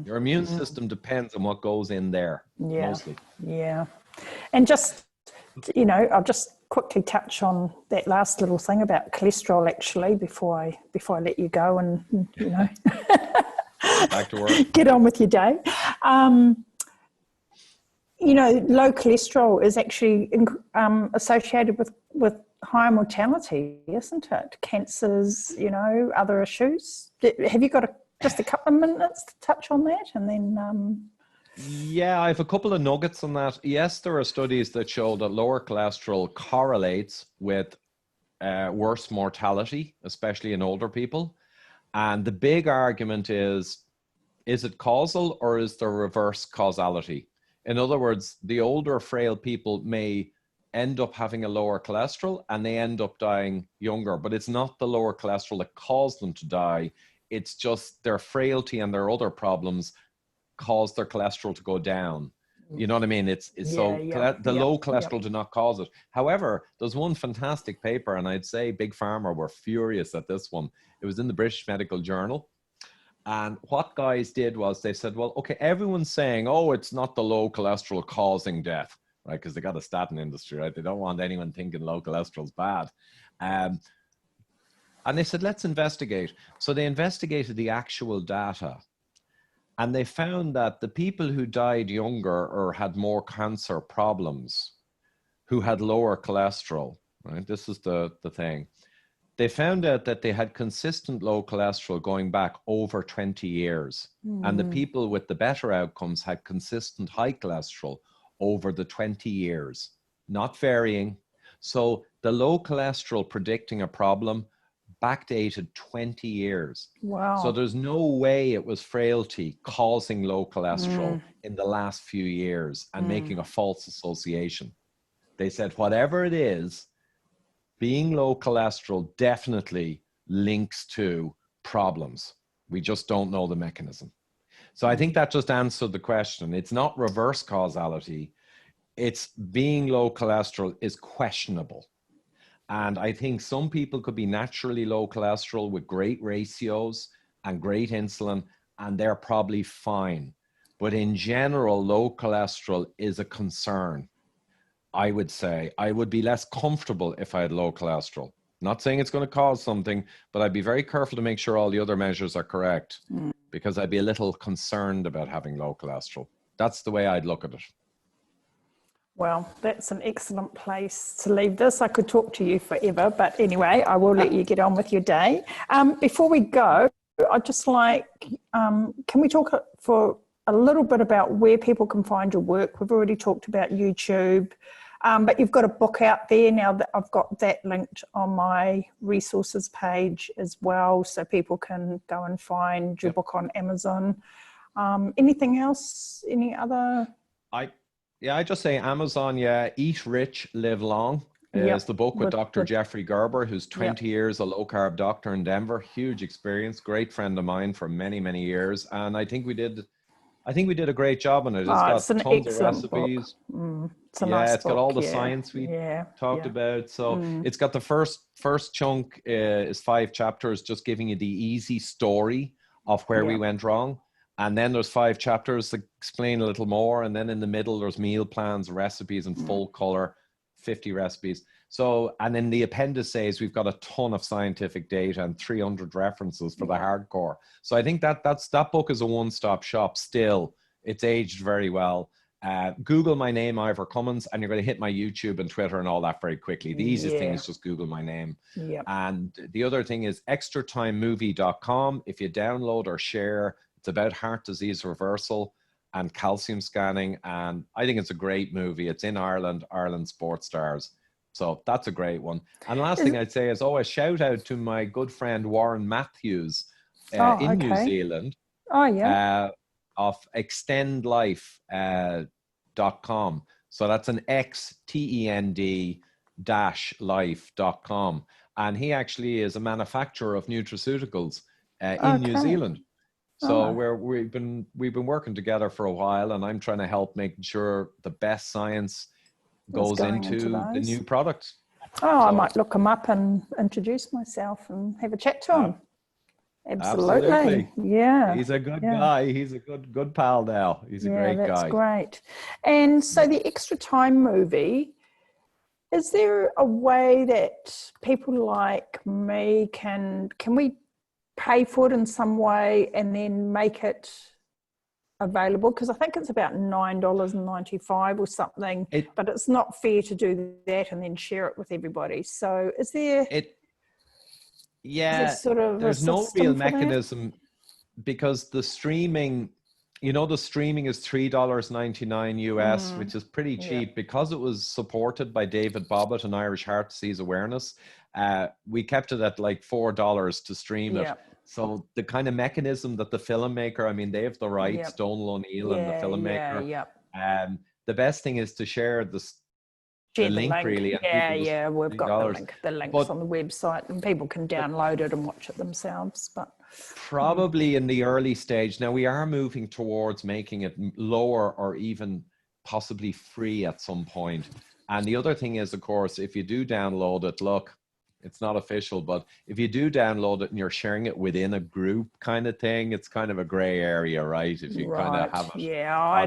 Your immune system depends on what goes in there, mostly. Yeah. And just, you know, I'll just quickly touch on that last little thing about cholesterol, actually, before I let you go and, you know, back to work. Get on with your day. You know, low cholesterol is actually associated with higher mortality, isn't it? Cancers, you know, other issues. Have you got just a couple of minutes to touch on that? And then... Yeah, I have a couple of nuggets on that. Yes, there are studies that show that lower cholesterol correlates with worse mortality, especially in older people. And the big argument is it causal or is there reverse causality? In other words, the older, frail people may end up having a lower cholesterol and they end up dying younger, but it's not the lower cholesterol that caused them to die. It's just their frailty and their other problems cause their cholesterol to go down. You know what I mean? The low cholesterol did not cause it. However, there's one fantastic paper, and I'd say Big Pharma were furious at this one. It was in the British Medical Journal. And what guys did was they said, well, okay, everyone's saying, oh, it's not the low cholesterol causing death, right? Because they got a statin industry, right? They don't want anyone thinking low cholesterol's bad. And they said, let's investigate. So they investigated the actual data. And they found that the people who died younger or had more cancer problems, who had lower cholesterol, right? This is the thing. They found out that they had consistent low cholesterol going back over 20 years. And the people with the better outcomes had consistent high cholesterol over the 20 years, not varying. So the low cholesterol predicting a problem backdated 20 years. Wow. So there's no way it was frailty causing low cholesterol in the last few years and making a false association. They said, whatever it is, being low cholesterol definitely links to problems. We just don't know the mechanism. So I think that just answered the question. It's not reverse causality. It's being low cholesterol is questionable. And I think some people could be naturally low cholesterol with great ratios and great insulin, and they're probably fine. But in general, low cholesterol is a concern. I would say I would be less comfortable if I had low cholesterol. Not saying it's going to cause something, but I'd be very careful to make sure all the other measures are correct because I'd be a little concerned about having low cholesterol. That's the way I'd look at it. Well, that's an excellent place to leave this. I could talk to you forever, but anyway, I will let you get on with your day. Before we go, I'd just like, can we talk for a little bit about where people can find your work? We've already talked about YouTube, but you've got a book out there now that I've got that linked on my resources page as well, so people can go and find your book on Amazon. Anything else? Any other? I just say Amazon, Eat Rich, Live Long is the book with Dr. Jeffrey Gerber, who's 20 years a low-carb doctor in Denver. Huge experience, great friend of mine for many, many years. And I think we did a great job on it. It's got tons of recipes. It's a nice it's got all the science we talked about. So it's got the first chunk is 5 chapters, just giving you the easy story of where we went wrong. And then there's 5 chapters that explain a little more. And then in the middle, there's meal plans, recipes in full color, 50 recipes. So, and in the appendices, we've got a ton of scientific data and 300 references for the hardcore. So I think that book is a one-stop shop still. It's aged very well. Google my name, Ivor Cummins, and you're going to hit my YouTube and Twitter and all that very quickly. The easiest thing is just Google my name. And the other thing is extratimemovie.com. If you download or share, it's about heart disease reversal and calcium scanning. And I think it's a great movie. It's in Ireland sports stars. So that's a great one. And last thing I'd say is, a shout out to my good friend Warren Matthews in New Zealand. Of extendlife.com. So that's an XTEND-life.com. And he actually is a manufacturer of nutraceuticals in New Zealand. So we've been working together for a while, and I'm trying to help making sure the best science goes into the new products. I might look him up and introduce myself and have a chat to him. Absolutely. Yeah. He's a good Yeah. guy. He's a good pal now. He's a great That's guy. great. And so the Extra Time movie, is there a way that people like me can we pay for it in some way and then make it available? Because I think it's about $9.95 or something, but it's not fair to do that and then share it with everybody. So is there sort of there's no real mechanism, because the streaming, the streaming is $3.99 US, which is pretty cheap. Because it was supported by David Bobbitt and Irish Heart Disease Awareness. We kept it at like $4 to stream it. So the kind of mechanism that the filmmaker, I mean, they have the rights, Donal O'Neill and the filmmaker. The best thing is to share the link, really. And we've got the links on the website, and people can download it and watch it themselves. But probably in the early stage, now we are moving towards making it lower or even possibly free at some point. And the other thing is, of course, if you do download it, look, it's not official, but if you do download it and you're sharing it within a group kind of thing, it's kind of a gray area, right? If you kind of have it. Yeah, I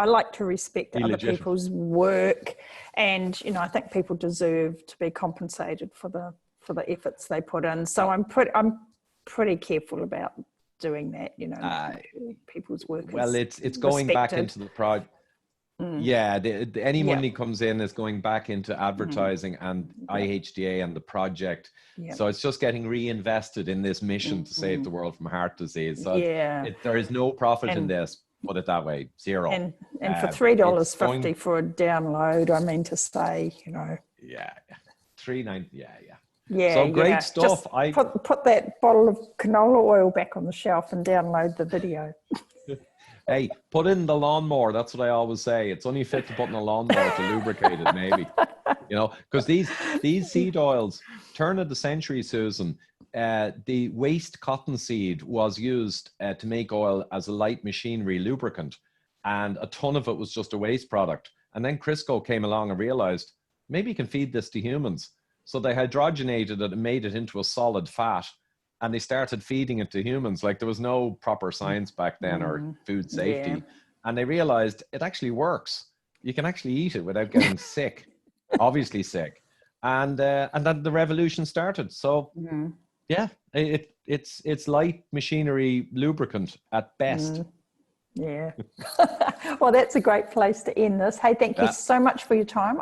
like to respect other people's work, and I think people deserve to be compensated for the efforts they put in. So I'm pretty careful about doing that. People's work. Well, it's going back into the project. Yeah, any money comes in is going back into advertising and IHDA and the project. So it's just getting reinvested in this mission to save the world from heart disease. So there is no profit in this. Put it that way, zero. And for $3.50 for a download, I mean to say, $3.90. Yeah, so great stuff. Just put that bottle of canola oil back on the shelf and download the video. Hey, put in the lawnmower. That's what I always say. It's only fit to put in a lawnmower to lubricate it, maybe. Because these seed oils, turn of the century, Susan, the waste cottonseed was used to make oil as a light machinery lubricant, and a ton of it was just a waste product. And then Crisco came along and realized, maybe you can feed this to humans. So they hydrogenated it and made it into a solid fat, and they started feeding it to humans. Like, there was no proper science back then or food safety. And they realized it actually works. You can actually eat it without getting sick, obviously sick. And then the revolution started. So yeah, it's light machinery lubricant at best. Yeah. Well, that's a great place to end this. Hey, thank you so much for your time.